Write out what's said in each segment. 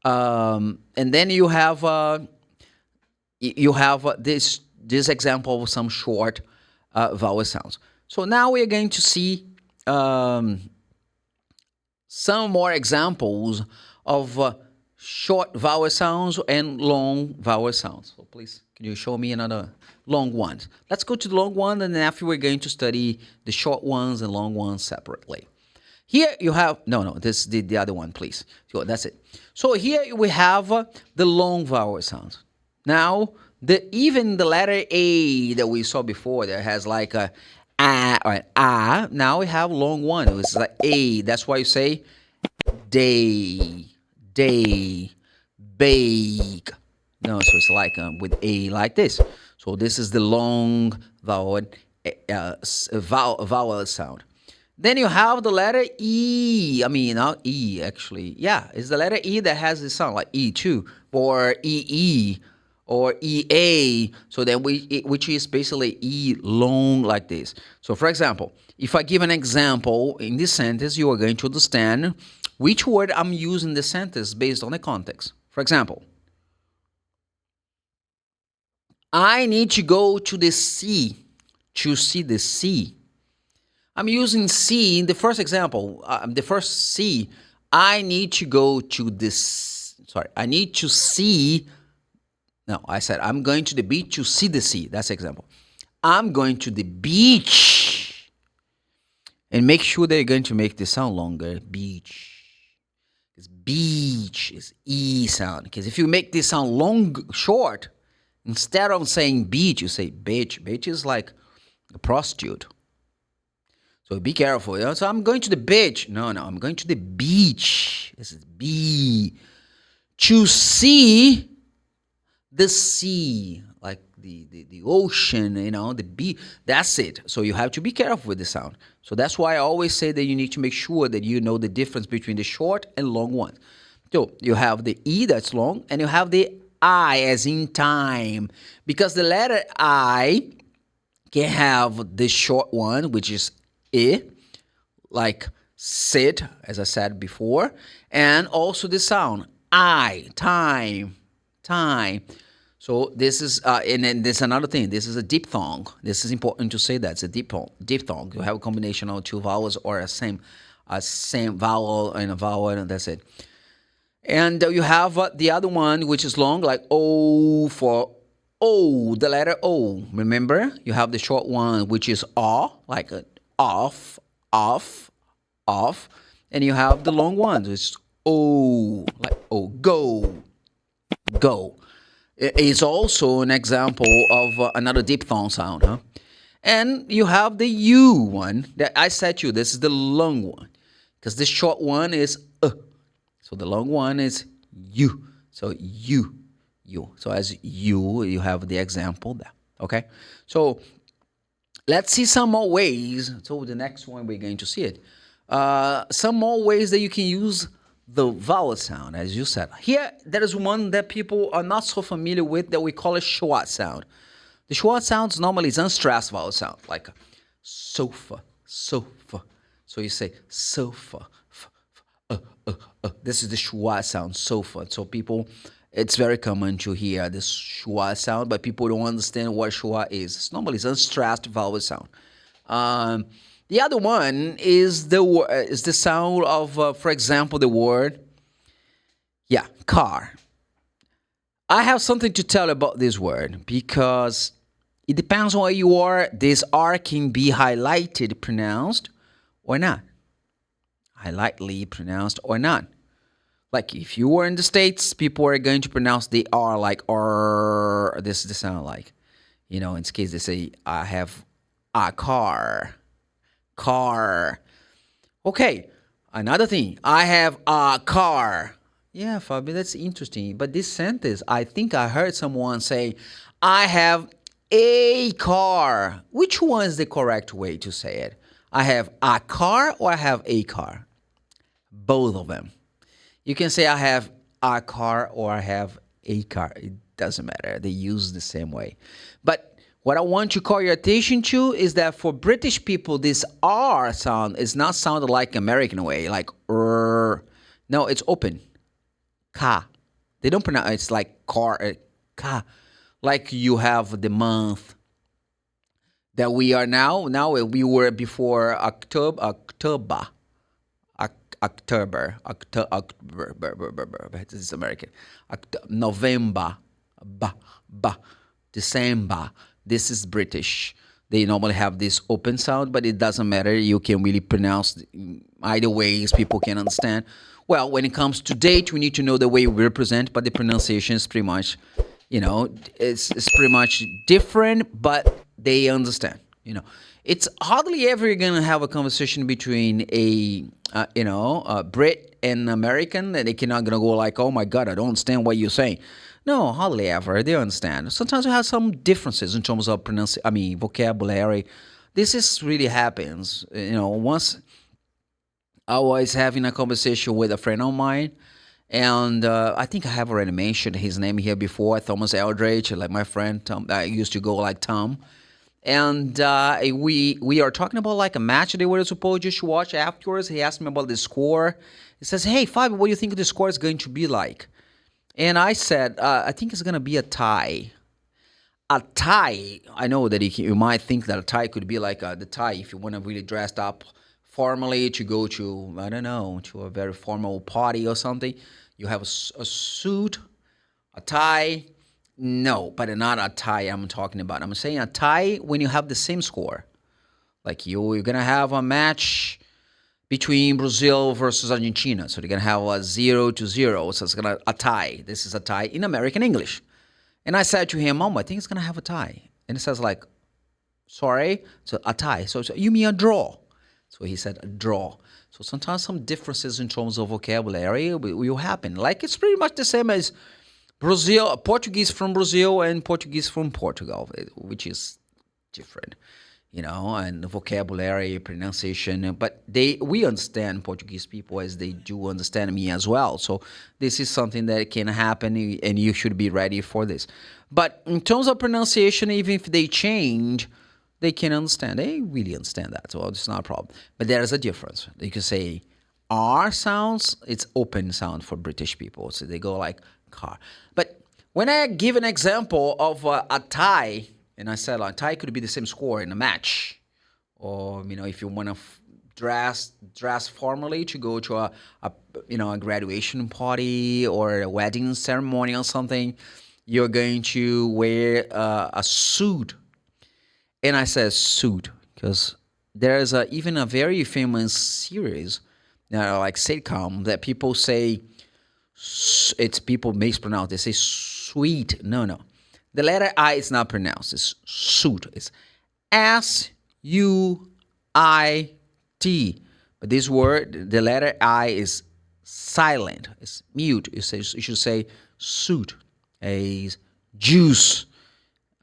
And then you have this example of some short vowel sounds. So now we are going to see some more examples of short vowel sounds and long vowel sounds. So please, can you show me another long one? Let's go to the long one, and then after we're going to study the short ones and long ones separately. Here you have, this is the other one, please. So that's it. So here we have the long vowel sounds. Now, even the letter A that we saw before that has like a or a, now we have long one. It's like A. That's why you say day, bake. No, so it's like with A like this. So this is the long vowel sound. Then you have the letter E. Not E actually. Yeah, it's the letter E that has this sound like E2 or EE or EA. So then which is basically E long like this. So for example, if I give an example in this sentence, you are going to understand which word I'm using in the sentence based on the context. For example, I need to go to the sea to see the sea. I'm using see in the first example. The first C, I need to go to this. Sorry, I need to see. No, I said I'm going to the beach to see the sea. That's the example. I'm going to the beach. And make sure that you're going to make the sound longer. Beach. Because beach is E sound. Because if you make this sound short, instead of saying beach, you say bitch. Bitch is like a prostitute. So be careful. So I'm going to the beach. No, I'm going to the beach. This is B. To see the sea, like the ocean, the beach. That's it. So you have to be careful with the sound. So that's why I always say that you need to make sure that you know the difference between the short and long ones. So you have the E that's long, and you have the I as in time. Because the letter I can have the short one, which is E, like sit, as I said before, and also the sound I, time. So this is, and then there's another thing. This is a diphthong. This is important to say that it's a diphthong. You have a combination of two vowels or a same vowel and a vowel, and that's it. And you have the other one, which is long, like O for O, the letter O. Remember, you have the short one, which is O, like a off, and you have the long ones, which is O, like O, go. It's also an example of another diphthong sound, huh? And you have the U one that I said to you, this is the long one, because the short one is so the long one is U. So U. So as you have the example there, okay? So let's see some more ways. So the next one we're going to see it. Some more ways that you can use the vowel sound, as you said. Here, there is one that people are not so familiar with that we call it Schwa sound. The Schwa sound normally is unstressed vowel sound, like sofa. So you say sofa. This is the Schwa sound, sofa. So people, it's very common to hear this Schwa sound, but people don't understand what Schwa is. It's normally it's unstressed vowel sound. The other one is the sound of, for example, the word, car. I have something to tell about this word because it depends on where you are. This R can be highlighted, pronounced, or not. Highlightly pronounced or not. Like if you were in the States, people are going to pronounce the R like R. This is the sound like. In this case, they say, I have a car. Okay, another thing. I have a car. Yeah, Fabio, that's interesting. But this sentence, I think I heard someone say, I have a car. Which one is the correct way to say it? I have a car or I have a car? Both of them. You can say I have a car or I have a car. It doesn't matter. They use the same way. But what I want to call your attention to is that for British people, this R sound is not sounded like American way, like No, it's open. Ka. They don't pronounce it's like car, like you have the month that we are now. Now we were before October. This is American. November, December. This is British. They normally have this open sound, but it doesn't matter. You can really pronounce either ways. People can understand. Well, when it comes to date, we need to know the way we represent, but the pronunciation is pretty much, it's pretty much different, but they understand. It's hardly ever gonna have a conversation between a Brit and American that they cannot gonna go like, oh my God, I don't understand what you're saying. No, hardly ever. They understand. Sometimes we have some differences in terms of vocabulary. Really happens. Once I was having a conversation with a friend of mine, and I think I have already mentioned his name here before, Thomas Eldridge, like my friend Tom. I used to go like Tom. And we are talking about like a match they were supposed to watch afterwards. He asked me about the score. He says, hey, Fabio, what do you think the score is going to be like? And I said, I think it's going to be a tie. A tie, I know that you might think that a tie could be like the tie if you want to really dress up formally to go to, I don't know, to a very formal party or something. You have a suit, a tie. No, but not a tie I'm talking about. I'm saying a tie when you have the same score. Like you're going to have a match between Brazil versus Argentina. So they're going to have a 0-0. So it's going to a tie. This is a tie in American English. And I said to him, Mom, I think it's going to have a tie. And he says like, sorry? So a tie. So you mean a draw? So he said a draw. So sometimes some differences in terms of vocabulary will happen. Like it's pretty much the same as Portuguese from Brazil and Portuguese from Portugal, which is different, and vocabulary, pronunciation. But we understand Portuguese people as they do understand me as well. So this is something that can happen, and you should be ready for this. But in terms of pronunciation, even if they change, they can understand. They really understand that, so it's not a problem. But there is a difference. You can say R sounds, it's open sound for British people. So they go like car. But when I give an example of a tie, and I said a tie could be the same score in a match, or if you want to dress formally to go to a graduation party or a wedding ceremony or something, you're going to wear a suit. And I said suit because there's even a very famous series, like sitcom, that people say. It's people mispronounce. They say sweet. No. The letter I is not pronounced. It's suit. It's S-U-I-T. But this word, the letter I is silent. It's mute. You should say suit. A juice.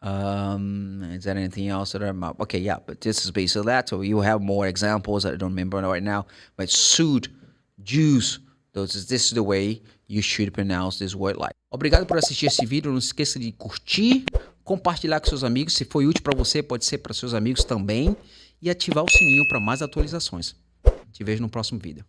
Is there anything else that I'm up? Okay, yeah, but this is basically that. So you have more examples that I don't remember right now. But suit, juice. This is the way you should pronounce this word like. Obrigado por assistir esse vídeo. Não esqueça de curtir, compartilhar com seus amigos. Se foi útil para você, pode ser para seus amigos também. E ativar o sininho para mais atualizações. Te vejo no próximo vídeo.